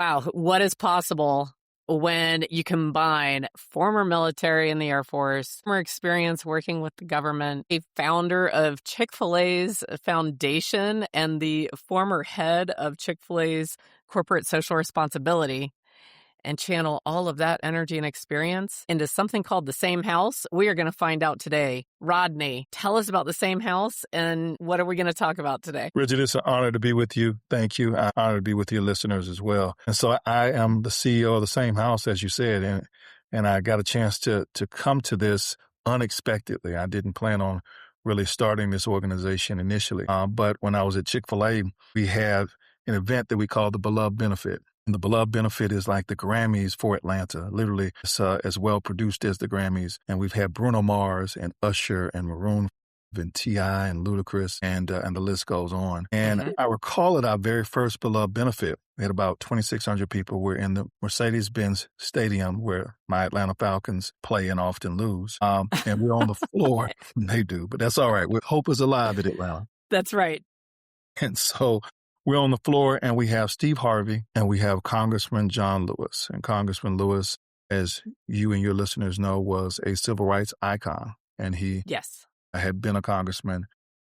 Wow, what is possible when you combine former military in the Air Force, former experience working with the government, a founder of Chick-fil-A's Foundation, and the former head of Chick-fil-A's corporate social responsibility, and channel all of that energy and experience into something called the same house? We are going to find out today. Rodney, tell us about the same house and what are we going to talk about today? Bridget, it's an honor to be with you. Thank you. I'm honored to be with your listeners as well. And so I am the CEO of the same house, as you said, and I got a chance to come to this unexpectedly. I didn't plan on really starting this organization initially. But when I was at Chick-fil-A, we had an event that we call the Beloved Benefit. And the Beloved Benefit is like the Grammys for Atlanta. Literally, it's as well produced as the Grammys. And we've had Bruno Mars and Usher and Maroon and T.I. and Ludacris, and the list goes on. And I recall at our very first Beloved Benefit, we had about 2,600 people. We're in the Mercedes-Benz Stadium where my Atlanta Falcons play and often lose. And we're on the floor. They do, but that's all right. Hope is alive at Atlanta. That's right. And so we're on the floor and we have Steve Harvey and we have Congressman John Lewis. And Congressman Lewis, as you and your listeners know, was a civil rights icon. And he had been a congressman,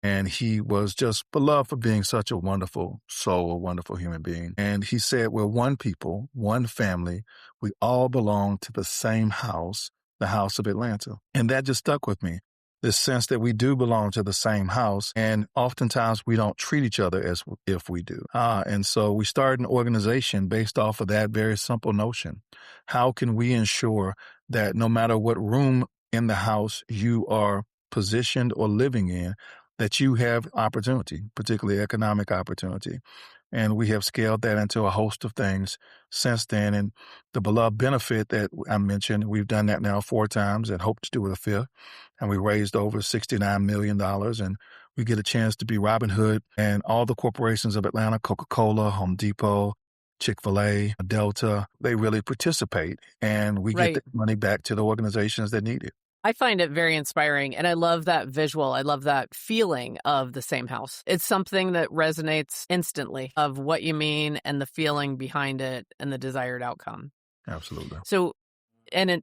and he was just beloved for being such a wonderful soul, a wonderful human being. And he said, we're one people, one family. We all belong to the same house, the house of Atlanta. And that just stuck with me. This sense that we do belong to the same house, and oftentimes we don't treat each other as if we do. And so we started an organization based off of that very simple notion. How can we ensure that no matter what room in the house you are positioned or living in, that you have opportunity, particularly economic opportunity? And we have scaled that into a host of things since then. And the Beloved Benefit that I mentioned, we've done that now 4 times and hope to do it a 5th. And we raised over $69 million. And we get a chance to be Robin Hood and all the corporations of Atlanta, Coca-Cola, Home Depot, Chick-fil-A, Delta. They really participate. And we get the money back to the organizations that need it. I find it very inspiring, and I love that visual. I love that feeling of the same house. It's something that resonates instantly of what you mean and the feeling behind it and the desired outcome. Absolutely. So,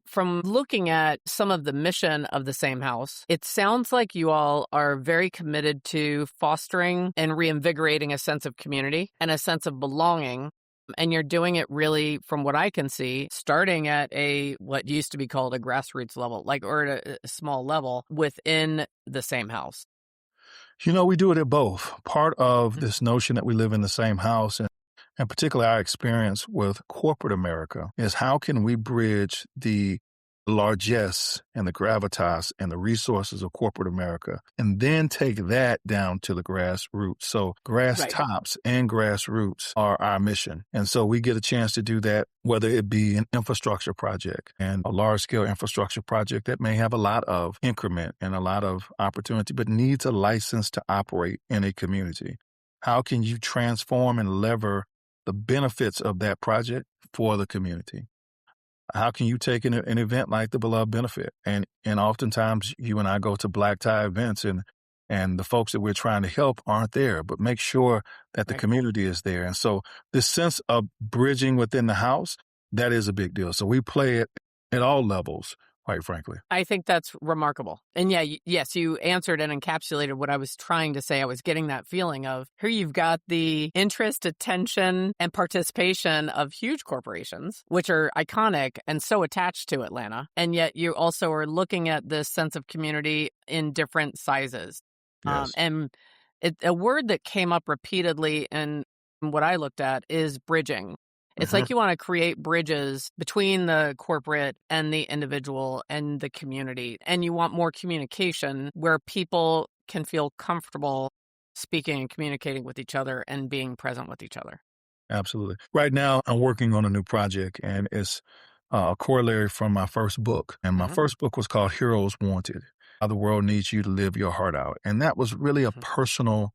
from looking at some of the mission of the same house, it sounds like you all are very committed to fostering and reinvigorating a sense of community and a sense of belonging. And you're doing it really, from what I can see, starting at what used to be called a grassroots level, or at a small level within the same house. You know, we do it at both. Part of this notion that we live in the same house, and particularly our experience with corporate America, is how can we bridge the largesse and the gravitas and the resources of corporate America, and then take that down to the grassroots. So grass tops and grassroots are our mission. And so we get a chance to do that, whether it be an infrastructure project and a large scale infrastructure project that may have a lot of increment and a lot of opportunity, but needs a license to operate in a community. How can you transform and lever the benefits of that project for the community? How can you take an event like the Beloved Benefit? And oftentimes you and I go to black tie events and the folks that we're trying to help aren't there, but make sure that the community is there. And so this sense of bridging within the house, that is a big deal. So we play it at all levels, quite frankly. I think that's remarkable. And yes, you answered and encapsulated what I was trying to say. I was getting that feeling of here you've got the interest, attention, and participation of huge corporations, which are iconic and so attached to Atlanta. And yet you also are looking at this sense of community in different sizes. Yes. And a word that came up repeatedly in what I looked at is bridging. It's like you want to create bridges between the corporate and the individual and the community. And you want more communication where people can feel comfortable speaking and communicating with each other and being present with each other. Absolutely. Right now, I'm working on a new project, and it's a corollary from my first book. And my first book was called Heroes Wanted: How the World Needs You to Live Your Heart Out. And that was really a personal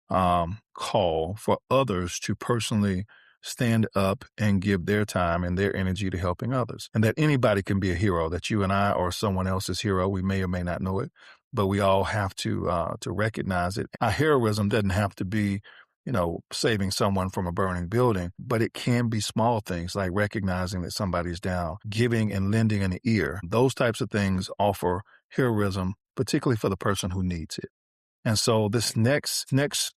call for others to personally stand up and give their time and their energy to helping others. And that anybody can be a hero, that you and I or someone else's hero. We may or may not know it, but we all have to recognize it. Our heroism doesn't have to be saving someone from a burning building, but it can be small things like recognizing that somebody's down, giving and lending an ear. Those types of things offer heroism, particularly for the person who needs it. And so this next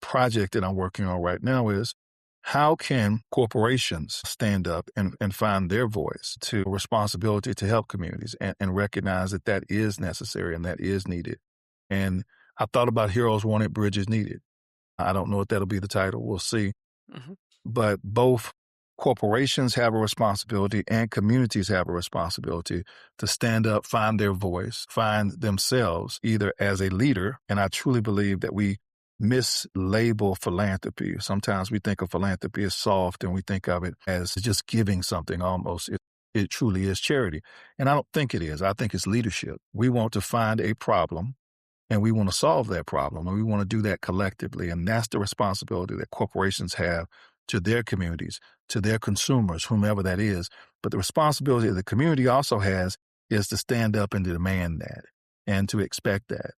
project that I'm working on right now is how can corporations stand up and find their voice to responsibility to help communities and recognize that that is necessary and that is needed. And I thought about Heroes Wanted, Bridges Needed. I don't know if that'll be the title. We'll see. Mm-hmm. But both corporations have a responsibility and communities have a responsibility to stand up, find their voice, find themselves either as a leader. And I truly believe that we mislabel philanthropy. Sometimes we think of philanthropy as soft and we think of it as just giving something almost. It truly is charity. And I don't think it is. I think it's leadership. We want to find a problem and we want to solve that problem, and we want to do that collectively. And that's the responsibility that corporations have to their communities, to their consumers, whomever that is. But the responsibility that the community also has is to stand up and to demand that and to expect that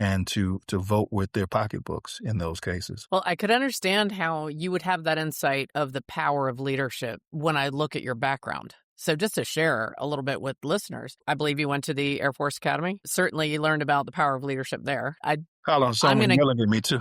and to vote with their pocketbooks in those cases. Well, I could understand how you would have that insight of the power of leadership when I look at your background. So just to share a little bit with listeners, I believe you went to the Air Force Academy. Certainly you learned about the power of leadership there. Someone yelling at me too.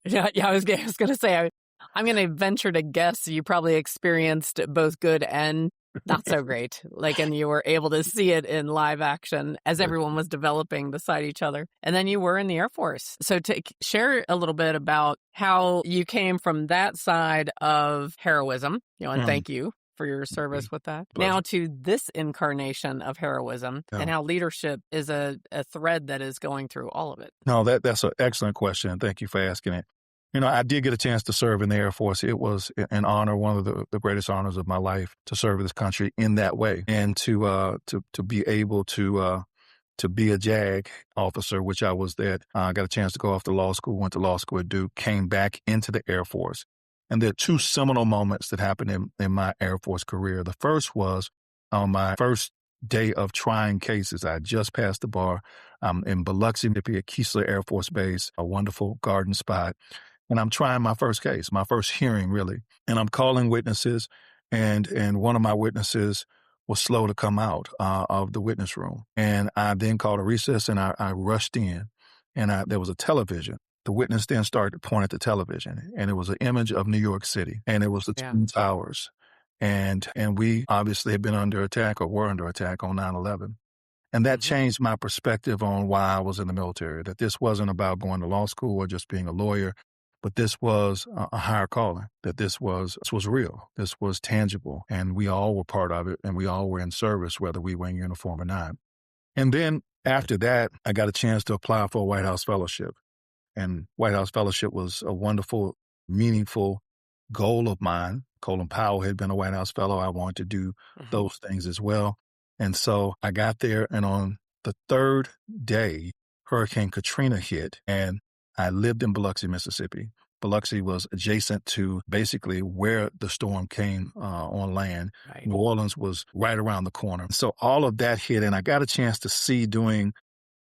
Yeah, I was going to say, I'm going to venture to guess you probably experienced both good and not so great. And you were able to see it in live action as everyone was developing beside each other. And then you were in the Air Force. So to share a little bit about how you came from that side of heroism, and thank you for your service with that. Pleasure. Now to this incarnation of heroism and how leadership is a thread that is going through all of it. No, that's an excellent question. And thank you for asking it. I did get a chance to serve in the Air Force. It was an honor, one of the greatest honors of my life, to serve this country in that way and to be able to be a JAG officer, which I was that. I got a chance to go off to law school, went to law school at Duke, came back into the Air Force. And there are two seminal moments that happened in my Air Force career. The first was on my first day of trying cases. I just passed the bar. I'm in Biloxi, Mississippi at Keesler Air Force Base, a wonderful garden spot. And I'm trying my first case, my first hearing, really. And I'm calling witnesses, and one of my witnesses was slow to come out of the witness room. And I then called a recess, and I rushed in, and there was a television. The witness then started to point at the television, and it was an image of New York City, and it was the Twin Towers. And we obviously had been under attack or were under attack on 9/11. And that changed my perspective on why I was in the military, that this wasn't about going to law school or just being a lawyer, but this was a higher calling, that this was real, this was tangible, and we all were part of it, and we all were in service, whether we were in uniform or not. And then after that, I got a chance to apply for a White House fellowship. And White House fellowship was a wonderful, meaningful goal of mine. Colin Powell had been a White House fellow. I wanted to do those things as well. And so I got there, and on the third day, Hurricane Katrina hit, and I lived in Biloxi, Mississippi. Biloxi was adjacent to basically where the storm came on land. Right. New Orleans was right around the corner. So all of that hit, and I got a chance to see doing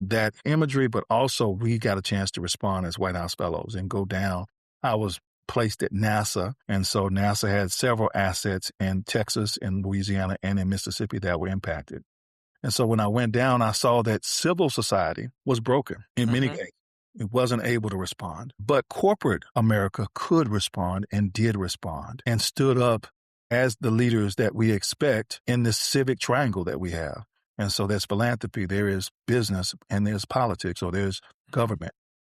that imagery, but also we got a chance to respond as White House fellows and go down. I was placed at NASA, and so NASA had several assets in Texas, in Louisiana, and in Mississippi that were impacted. And so when I went down, I saw that civil society was broken in many cases. It wasn't able to respond. But corporate America could respond and did respond and stood up as the leaders that we expect in this civic triangle that we have. And so there's philanthropy, there is business, and there's politics, or there's government.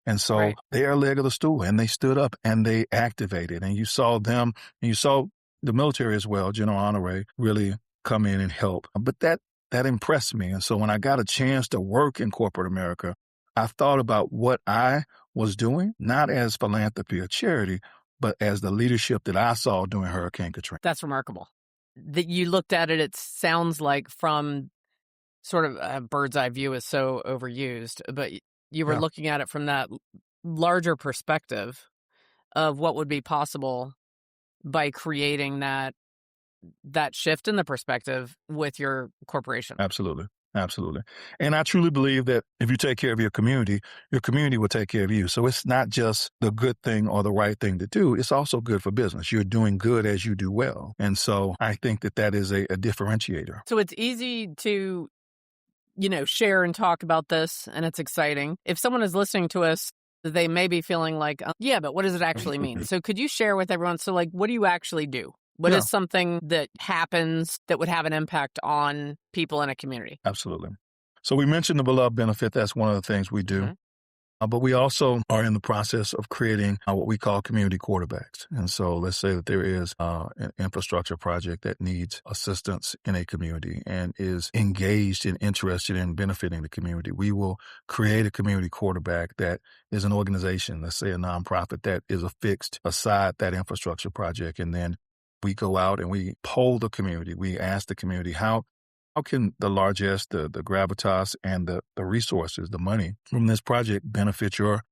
And so they are a leg of the stool, and they stood up and they activated. And you saw them, and you saw the military as well, General Honore, really come in and help. But that impressed me. And so when I got a chance to work in corporate America, I thought about what I was doing, not as philanthropy or charity, but as the leadership that I saw during Hurricane Katrina. That's remarkable. That you looked at it, it sounds like from sort of a bird's eye view is so overused, but you were looking at it from that larger perspective of what would be possible by creating that shift in the perspective with your corporation. Absolutely. Absolutely. And I truly believe that if you take care of your community will take care of you. So it's not just the good thing or the right thing to do. It's also good for business. You're doing good as you do well. And so I think that that is a differentiator. So it's easy to, share and talk about this, and it's exciting. If someone is listening to us, they may be feeling like, yeah, but what does it actually mean? So could you share with everyone? So like, what do you actually do? What Yeah. is something that happens that would have an impact on people in a community? Absolutely. So we mentioned the beloved benefit. That's one of the things we do. Mhm. But we also are in the process of creating what we call community quarterbacks. And so let's say that there is an infrastructure project that needs assistance in a community and is engaged and interested in benefiting the community. We will create a community quarterback that is an organization, let's say a nonprofit, that is affixed aside that infrastructure project. And then we go out and we poll the community. We ask the community, how can the largesse, the gravitas, and the resources, the money from this project benefit your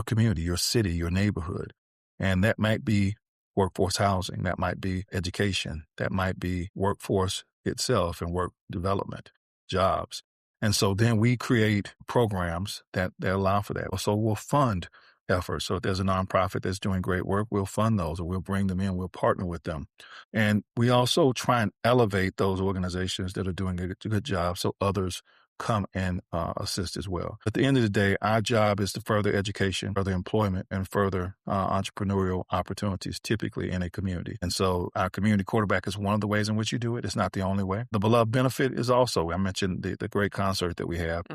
community, your city, your neighborhood? And that might be workforce housing, that might be education, that might be workforce itself and work development, jobs. And so then we create programs that allow for that. So we'll fund efforts. So if there's a nonprofit that's doing great work, we'll fund those or we'll bring them in, we'll partner with them. And we also try and elevate those organizations that are doing a good job so others come and assist as well. At the end of the day, our job is to further education, further employment, and further entrepreneurial opportunities, typically in a community. And so our community quarterback is one of the ways in which you do it. It's not the only way. The beloved benefit is also, I mentioned the great concert that we have,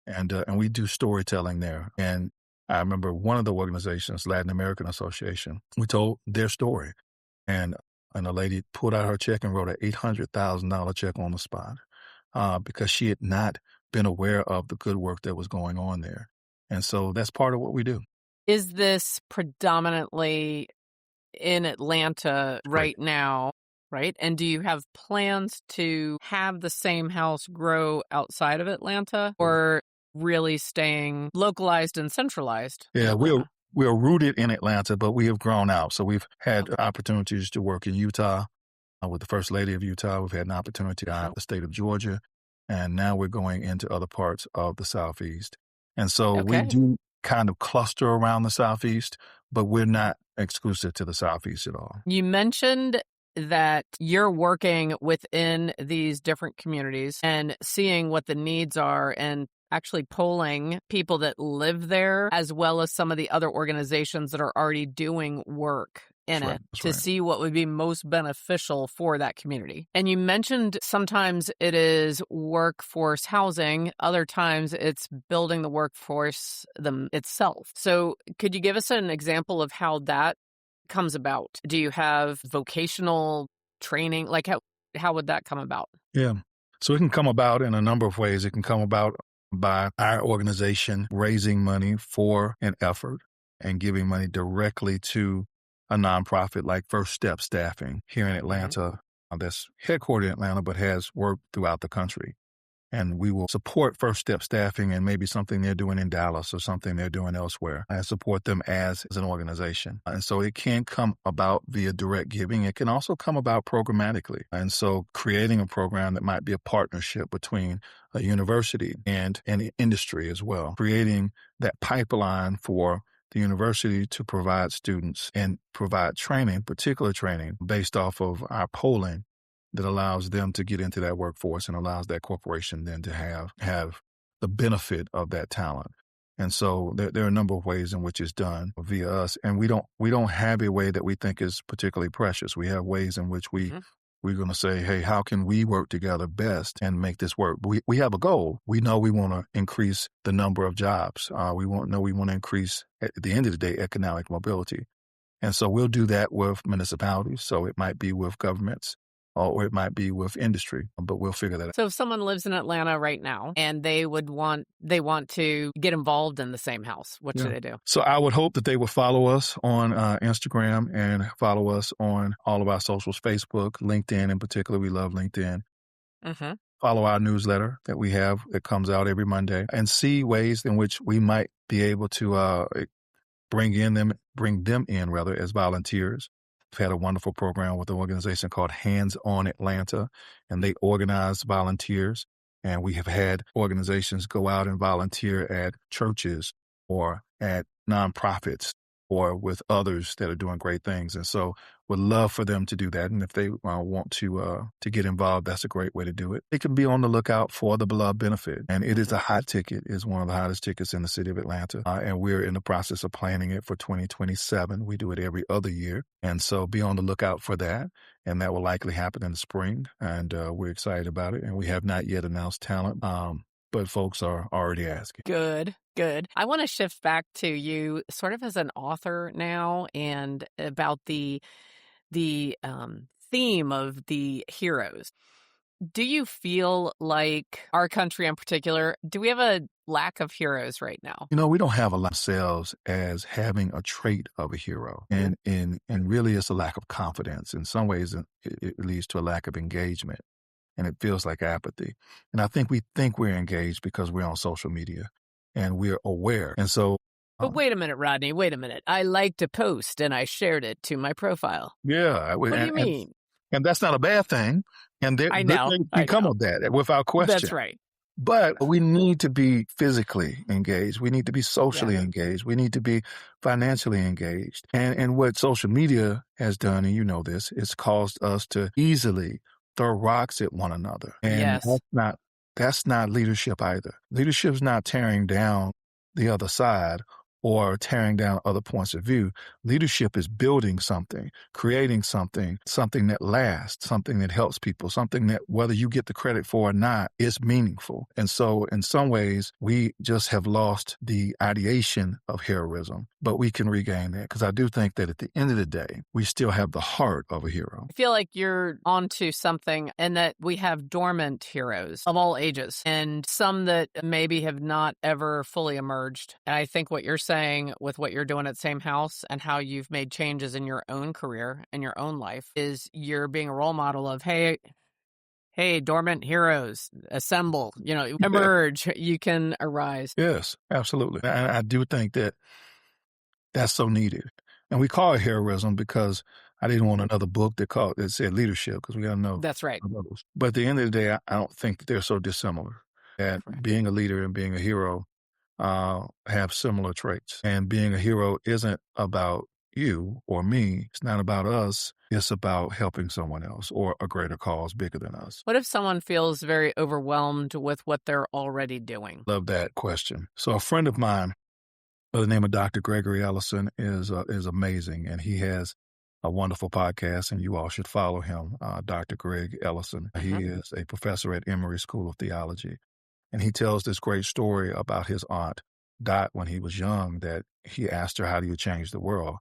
and we do storytelling there. And I remember one of the organizations, Latin American Association, we told their story. And a lady pulled out her check and wrote an $800,000 check on the spot because she had not been aware of the good work that was going on there. And so that's part of what we do. Is this predominantly in Atlanta right now, right? And do you have plans to have the same house grow outside of Atlanta or really staying localized and centralized? Yeah, we're rooted in Atlanta, but we have grown out. So we've had opportunities to work in Utah with the First Lady of Utah. We've had an opportunity to the state of Georgia. And now we're going into other parts of the Southeast. And so we do kind of cluster around the Southeast, but we're not exclusive to the Southeast at all. You mentioned that you're working within these different communities and seeing what the needs are and actually polling people that live there, as well as some of the other organizations that are already doing work in it to see what would be most beneficial for that community. And you mentioned sometimes it is workforce housing, other times it's building the workforce itself. So could you give us an example of how that comes about? Do you have vocational training? Like how would that come about? Yeah. So it can come about in a number of ways. It can come about by our organization raising money for an effort and giving money directly to a nonprofit like First Step Staffing here in Atlanta that's headquartered in Atlanta but has work throughout the country. And we will support First Step Staffing and maybe something they're doing in Dallas or something they're doing elsewhere and support them as an organization. And so it can come about via direct giving. It can also come about programmatically. And so creating a program that might be a partnership between a university and an industry as well, creating that pipeline for the university to provide students and provide training, particular training based off of our polling that allows them to get into that workforce and allows that corporation then to have the benefit of that talent. And so there are a number of ways in which it's done via us. And we don't have a way that we think is particularly precious. We have ways in which we're going to say, hey, how can we work together best and make this work? We have a goal. We know we want to increase the number of jobs. We want to increase, at the end of the day, economic mobility. And so we'll do that with municipalities. So it might be with governments or it might be with industry, but we'll figure that out. So if someone lives in Atlanta right now and they want to get involved in the same house, what should they do? So I would hope that they would follow us on Instagram and follow us on all of our socials, Facebook, LinkedIn in particular. We love LinkedIn. Follow our newsletter that we have that comes out every Monday and see ways in which we might be able to bring them in as volunteers. We've had a wonderful program with an organization called Hands On Atlanta, and they organize volunteers And we have had organizations go out and volunteer at churches or at nonprofits or with others that are doing great things. And so would love for them to do that. And if they want to get involved, that's a great way to do it. They can be on the lookout for the Beloved Benefit. And it is a hot ticket. It's one of the hottest tickets in the city of Atlanta. And we're in the process of planning it for 2027. We do it every other year. And so be on the lookout for that. And that will likely happen in the spring. And we're excited about it. And we have not yet announced talent. But folks are already asking. Good. I want to shift back to you sort of as an author now and about the theme of the heroes. Do you feel like our country in particular, do we have a lack of heroes right now? We don't have a lot of ourselves as having a trait of a hero. And really it's a lack of confidence. In some ways, it leads to a lack of engagement. And it feels like apathy. And I think we're engaged because we're on social media and we're aware. And so. But wait a minute, Rodney, wait a minute. I liked a post and I shared it to my profile. Yeah. What do you mean? And that's not a bad thing. And there can come of that without question. That's right. But we need to be physically engaged. We need to be socially engaged. We need to be financially engaged. And what social media has done, and you know this, it's caused us to easily throw rocks at one another. And that's not leadership either. Leadership's not tearing down the other side or tearing down other points of view. Leadership is building something, creating something that lasts, something that helps people, something that whether you get the credit for or not is meaningful. And so in some ways, we just have lost the ideation of heroism, but we can regain that because I do think that at the end of the day, we still have the heart of a hero. I feel like you're onto something and that we have dormant heroes of all ages and some that maybe have not ever fully emerged. And I think what you're saying with what you're doing at Same House and how you've made changes in your own career and your own life is you're being a role model of, hey, dormant heroes, assemble, emerge, you can arise. Yes, absolutely. And I do think that that's so needed. And we call it heroism because I didn't want another book that said leadership because we got to know. That's right. But at the end of the day, I don't think that they're so dissimilar. That being a leader and being a hero have similar traits. And being a hero isn't about you or me. It's not about us. It's about helping someone else or a greater cause bigger than us. What if someone feels very overwhelmed with what they're already doing? Love that question. So a friend of mine by the name of Dr. Gregory Ellison is amazing. And he has a wonderful podcast, and you all should follow him, Dr. Greg Ellison. He is a professor at Emory School of Theology. And he tells this great story about his aunt, Dot, when he was young, that he asked her, how do you change the world?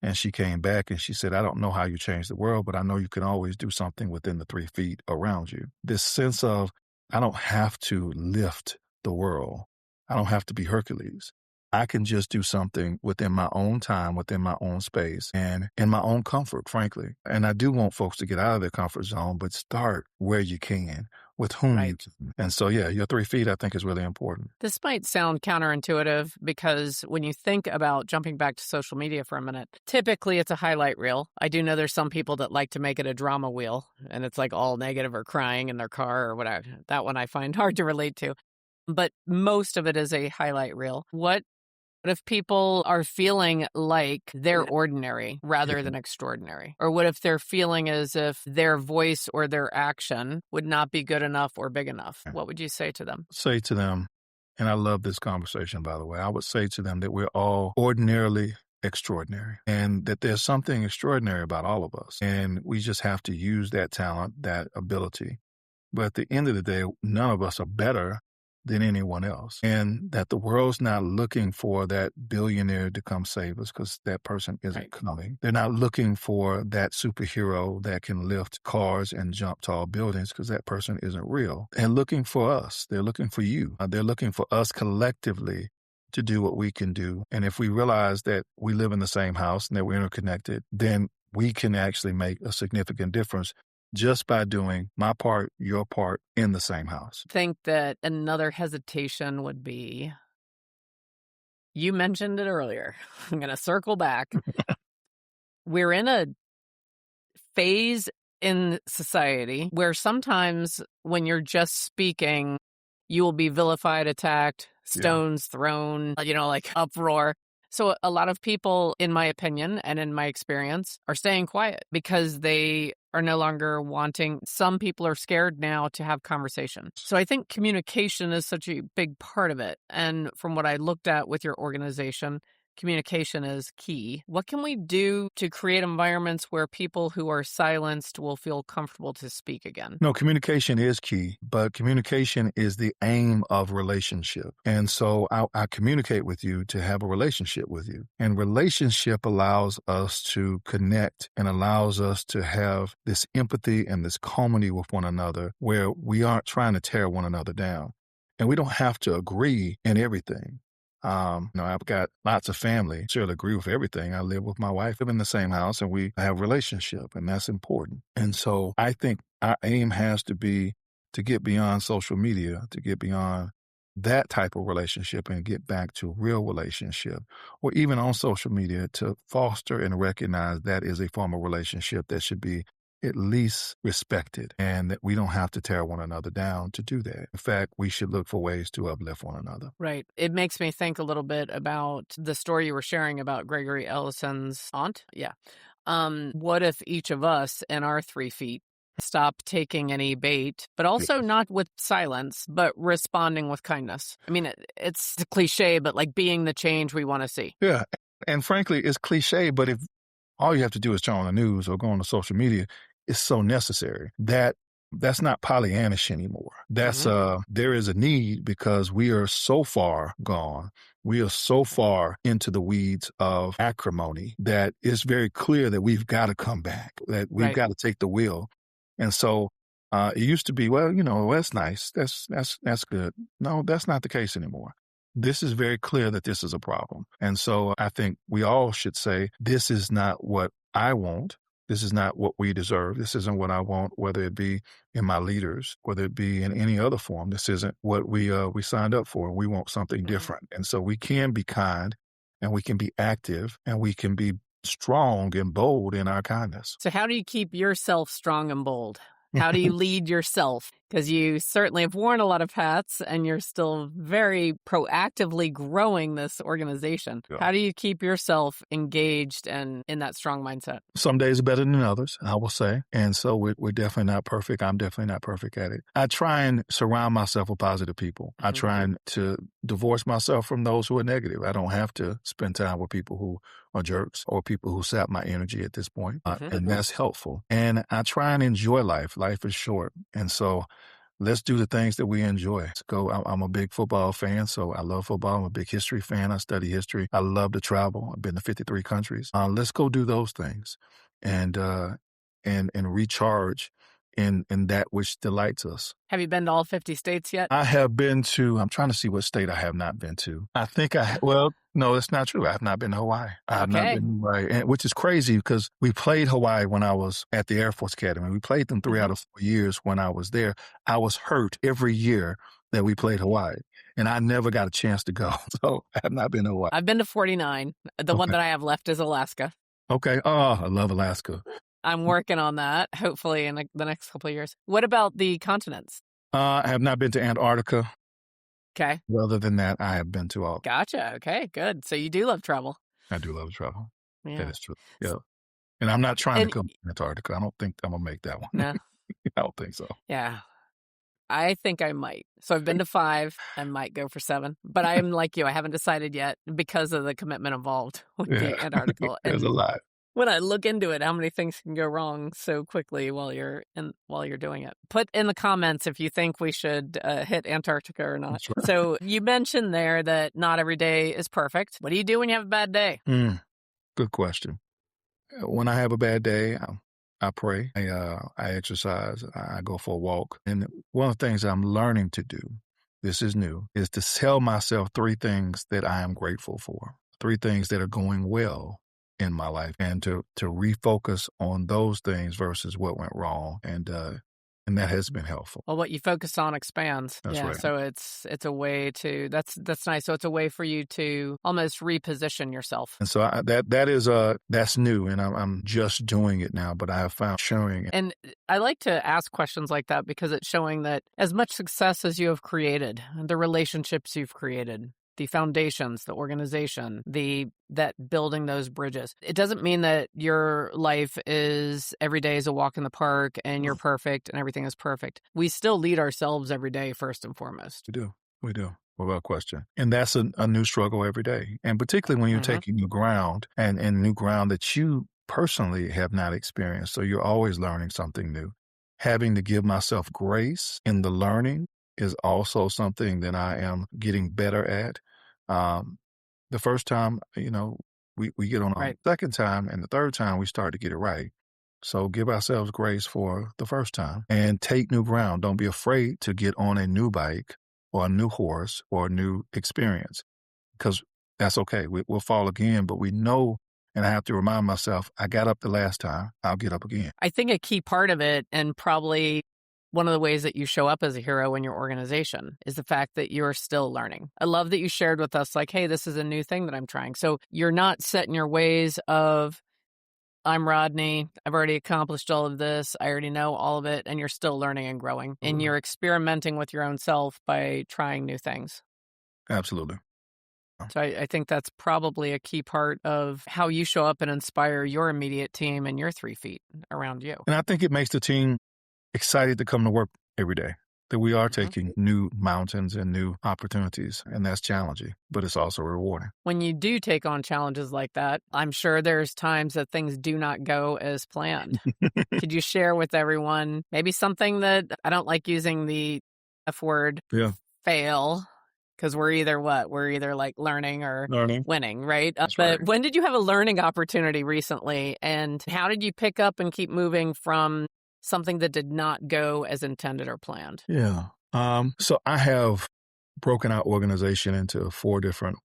And she came back and she said, I don't know how you change the world, but I know you can always do something within the 3 feet around you. This sense of, I don't have to lift the world. I don't have to be Hercules. I can just do something within my own time, within my own space, and in my own comfort, frankly. And I do want folks to get out of their comfort zone, but start where you can, with whom you can. And so, your 3 feet, I think, is really important. This might sound counterintuitive because when you think about jumping back to social media for a minute, typically it's a highlight reel. I do know there's some people that like to make it a drama wheel, and it's like all negative or crying in their car or whatever. That one I find hard to relate to. But most of it is a highlight reel. What if people are feeling like they're ordinary rather than extraordinary? Or what if they're feeling as if their voice or their action would not be good enough or big enough? What would you say to them? Say to them, and I love this conversation, by the way, I would say to them that we're all ordinarily extraordinary and that there's something extraordinary about all of us. And we just have to use that talent, that ability. But at the end of the day, none of us are better than anyone else. And that the world's not looking for that billionaire to come save us because that person isn't coming. They're not looking for that superhero that can lift cars and jump tall buildings because that person isn't real. And looking for us. They're looking for you. They're looking for us collectively to do what we can do. And if we realize that we live in the same house and that we're interconnected, then we can actually make a significant difference just by doing my part, your part in the same house. I think that another hesitation would be, you mentioned it earlier. I'm going to circle back. We're in a phase in society where sometimes when you're just speaking you will be vilified, attacked, Yeah. stones thrown, like uproar. So a lot of people, in my opinion and in my experience, are staying quiet because they are no longer wanting. Some people are scared now to have conversation. So I think communication is such a big part of it. And from what I looked at with your organization, communication is key. What can we do to create environments where people who are silenced will feel comfortable to speak again? No, communication is key, but communication is the aim of relationship. And so I communicate with you to have a relationship with you. And relationship allows us to connect and allows us to have this empathy and this comedy with one another where we aren't trying to tear one another down. And we don't have to agree in everything. I've got lots of family. Sure, agree with everything. I live with my wife, live in the same house, and we have a relationship, and that's important. And so I think our aim has to be to get beyond social media, to get beyond that type of relationship and get back to real relationship, or even on social media to foster and recognize that is a form of relationship that should be at least respected and that we don't have to tear one another down to do that. In fact, we should look for ways to uplift one another. Right. It makes me think a little bit about the story you were sharing about Gregory Ellison's aunt. Yeah. What if each of us in our 3 feet stop taking any bait, but also not with silence, but responding with kindness? I mean, it's a cliche, but like being the change we want to see. Yeah. And frankly, it's cliche, but if all you have to do is turn on the news or go on to social media, it's so necessary that that's not Pollyannish anymore. That's there is a need because we are so far gone. We are so far into the weeds of acrimony that it's very clear that we've got to come back, that we've got to take the wheel. And so it used to be, well, that's nice. That's good. No, that's not the case anymore. This is very clear that this is a problem. And so I think we all should say, this is not what I want. This is not what we deserve. This isn't what I want, whether it be in my leaders, whether it be in any other form. This isn't what we signed up for. We want something different. And so we can be kind and we can be active and we can be strong and bold in our kindness. So how do you keep yourself strong and bold? How do you lead yourself? Because you certainly have worn a lot of hats and you're still very proactively growing this organization. Yeah. How do you keep yourself engaged and in that strong mindset? Some days are better than others, I will say. And so we're definitely not perfect. I'm definitely not perfect at it. I try and surround myself with positive people. I try to divorce myself from those who are negative. I don't have to spend time with people who are jerks or people who sap my energy at this point. And that's helpful. And I try and enjoy life. Life is short. And so let's do the things that we enjoy. Let's go. I'm a big football fan, so I love football. I'm a big history fan. I study history. I love to travel. I've been to 53 countries. Let's go do those things and recharge in that which delights us. Have you been to all 50 states yet? I have been to, I'm trying to see what state I have not been to. I think no, that's not true. I have not been to Hawaii. I have not been to Hawaii, which is crazy because we played Hawaii when I was at the Air Force Academy. We played them 3 out of 4 years when I was there. I was hurt every year that we played Hawaii, and I never got a chance to go. So I have not been to Hawaii. I've been to 49. The one that I have left is Alaska. Okay. Oh, I love Alaska. I'm working on that, hopefully, in the next couple of years. What about the continents? I have not been to Antarctica. Okay. Other than that, I have been to all. Gotcha. Okay, good. So you do love travel. I do love travel. Yeah. That is true. Yeah. And I'm not trying to come to Antarctica. I don't think I'm going to make that one. No. I don't think so. Yeah. I think I might. So I've been to 5. I might go for 7. But I am like you. I haven't decided yet because of the commitment involved with the Antarctica. There's a lot. When I look into it, how many things can go wrong so quickly while you're doing it. Put in the comments if you think we should hit Antarctica or not. Right. So you mentioned there that not every day is perfect. What do you do when you have a bad day? Good question. When I have a bad day, I pray. I exercise. I go for a walk. And one of the things I'm learning to do, this is new, is to tell myself 3 things that I am grateful for, 3 things that are going well in my life, and to refocus on those things versus what went wrong. And And that has been helpful. Well, what you focus on expands. That's Yeah. right. So it's a way to that's nice. So it's a way for you to almost reposition yourself. And so that's new, and I'm just doing it now, but I have found showing. And I like to ask questions like that because it's showing that as much success as you have created, the relationships you've created, the foundations, the organization, that building those bridges. It doesn't mean that your life is every day is a walk in the park and you're perfect and everything is perfect. We still lead ourselves every day, first and foremost. We do. Without question. And that's a new struggle every day. And particularly when you're taking new ground and new ground that you personally have not experienced. So you're always learning something new. Having to give myself grace in the learning is also something that I am getting better at. The first time, we get on a second time, and the third time we start to get it right. So give ourselves grace for the first time and take new ground. Don't be afraid to get on a new bike or a new horse or a new experience, because that's okay. We'll fall again, but we know, and I have to remind myself, I got up the last time, I'll get up again. I think a key part of it, and probably one of the ways that you show up as a hero in your organization, is the fact that you're still learning. I love that you shared with us, like, hey, this is a new thing that I'm trying. So you're not set in your ways of, I'm Rodney, I've already accomplished all of this, I already know all of it, and you're still learning and growing. And you're experimenting with your own self by trying new things. Absolutely. So I think that's probably a key part of how you show up and inspire your immediate team and your 3 feet around you. And I think it makes the team excited to come to work every day, that we are taking new mountains and new opportunities, and that's challenging, but it's also rewarding. When you do take on challenges like that, I'm sure there's times that things do not go as planned. Could you share with everyone maybe something that, I don't like using the F word, fail, because we're either like learning or winning, right? But when did you have a learning opportunity recently, and how did you pick up and keep moving from something that did not go as intended or planned? Yeah. So I have broken our organization into four different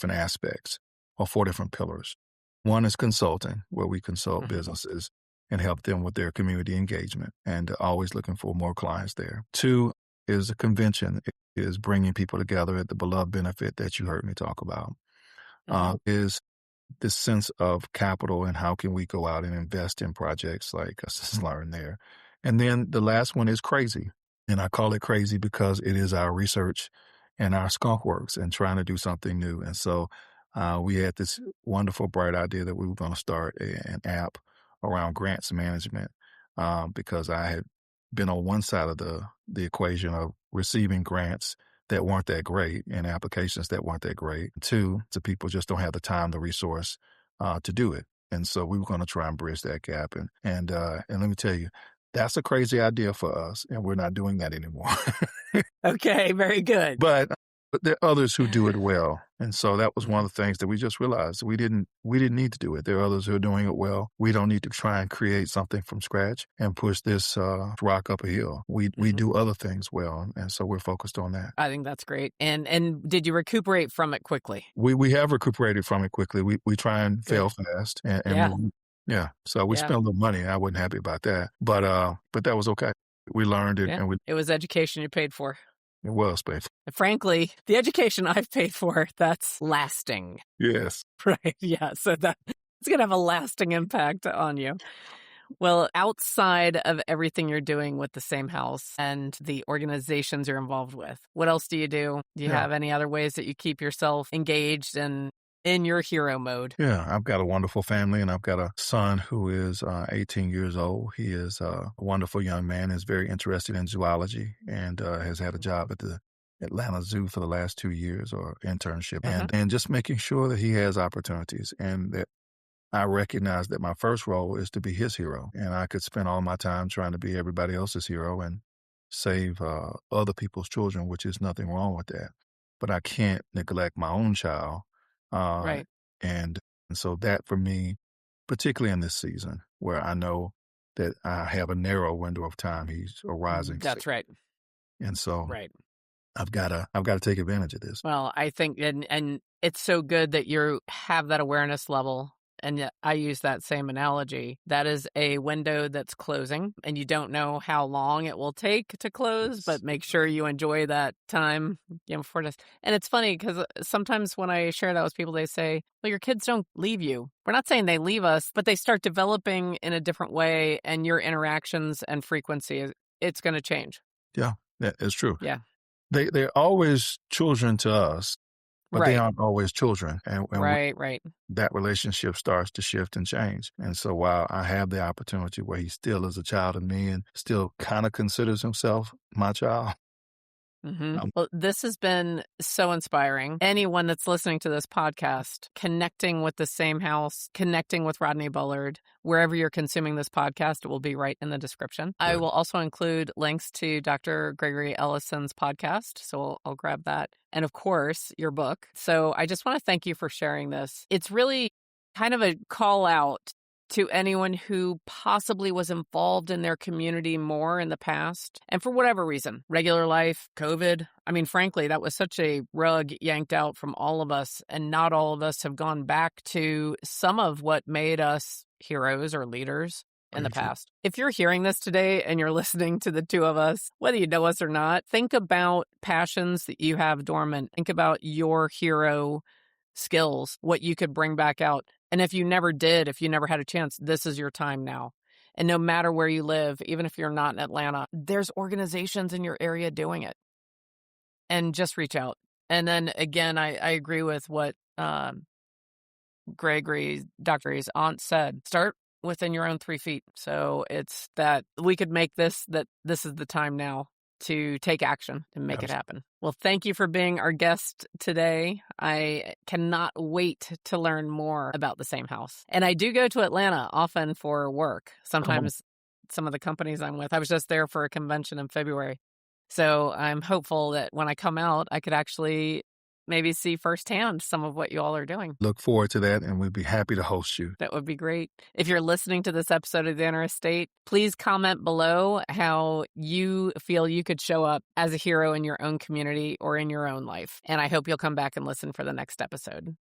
aspects, or 4 different pillars. One is consulting, where we consult businesses and help them with their community engagement, and always looking for more clients there. 2 is a convention. It is bringing people together at the beloved benefit that you heard me talk about. Is this sense of capital and how can we go out and invest in projects like Assist Learn there. And then the last one is crazy. And I call it crazy because it is our research and our skunk works and trying to do something new. And so we had this wonderful, bright idea that we were going to start an app around grants management, because I had been on one side of the equation of receiving grants that weren't that great and applications that weren't that great. 2, so people just don't have the time, the resource to do it. And so we were going to try and bridge that gap. And let me tell you, that's a crazy idea for us, and we're not doing that anymore. Okay, very good. But there are others who do it well. And so that was one of the things that we just realized. We didn't need to do it. There are others who are doing it well. We don't need to try and create something from scratch and push this rock up a hill. We do other things well. And so we're focused on that. I think that's great. And did you recuperate from it quickly? We have recuperated from it quickly. We try and fail fast. So we spent a little money. I wasn't happy about that. But that was okay. We learned it. And it was education you paid for. It was, babe. Frankly, the education I've paid for, that's lasting. Yes. Right. Yeah. So it's going to have a lasting impact on you. Well, outside of everything you're doing with the same house and the organizations you're involved with, what else do you do? Do you have any other ways that you keep yourself engaged and in your hero mode? Yeah, I've got a wonderful family, and I've got a son who is 18 years old. He is a wonderful young man, is very interested in zoology, and has had a job at the Atlanta Zoo for the last 2 years, or internship, and just making sure that he has opportunities, and that I recognize that my first role is to be his hero, and I could spend all my time trying to be everybody else's hero and save other people's children, which is nothing wrong with that. But I can't neglect my own child. Right. And so that for me, particularly in this season where I know that I have a narrow window of time, he's a rising. That's right. And so I've got to take advantage of this. Well, I think, and it's so good that you have that awareness level And yet I use that same analogy. That is a window that's closing, and you don't know how long it will take to close, but make sure you enjoy that time, before this. And it's funny because sometimes when I share that with people, they say, well, your kids don't leave you. We're not saying they leave us, but they start developing in a different way, and your interactions and frequency, it's going to change. Yeah, that is true. Yeah. They're always children to us, but they aren't always children. And Right. that relationship starts to shift and change. And so while I have the opportunity where he still is a child of me and still kind of considers himself my child. Well, this has been so inspiring. Anyone that's listening to this podcast, connecting with the same house, connecting with Rodney Bullard, wherever you're consuming this podcast, it will be right in the description. Good. I will also include links to Dr. Gregory Ellison's podcast, so I'll grab that. And of course, your book. So I just want to thank you for sharing this. It's really kind of a call out to anyone who possibly was involved in their community more in the past. And for whatever reason, regular life, COVID, frankly, that was such a rug yanked out from all of us. And not all of us have gone back to some of what made us heroes or leaders in the past. If you're hearing this today and you're listening to the two of us, whether you know us or not, think about passions that you have dormant. Think about your hero skills, what you could bring back out. And if you never did, if you never had a chance, this is your time now. And no matter where you live, even if you're not in Atlanta, there's organizations in your area doing it. And just reach out. And then again, I agree with what Dr. Gregory's aunt said. Start within your own 3 feet. So it's that we could make this is the time now to take action and make it happen. Well, thank you for being our guest today. I cannot wait to learn more about the same house. And I do go to Atlanta often for work. Sometimes some of the companies I'm with, I was just there for a convention in February. So I'm hopeful that when I come out, I could actually maybe see firsthand some of what you all are doing. Look forward to that, and we'd be happy to host you. That would be great. If you're listening to this episode of The Inner Estate, please comment below how you feel you could show up as a hero in your own community or in your own life. And I hope you'll come back and listen for the next episode.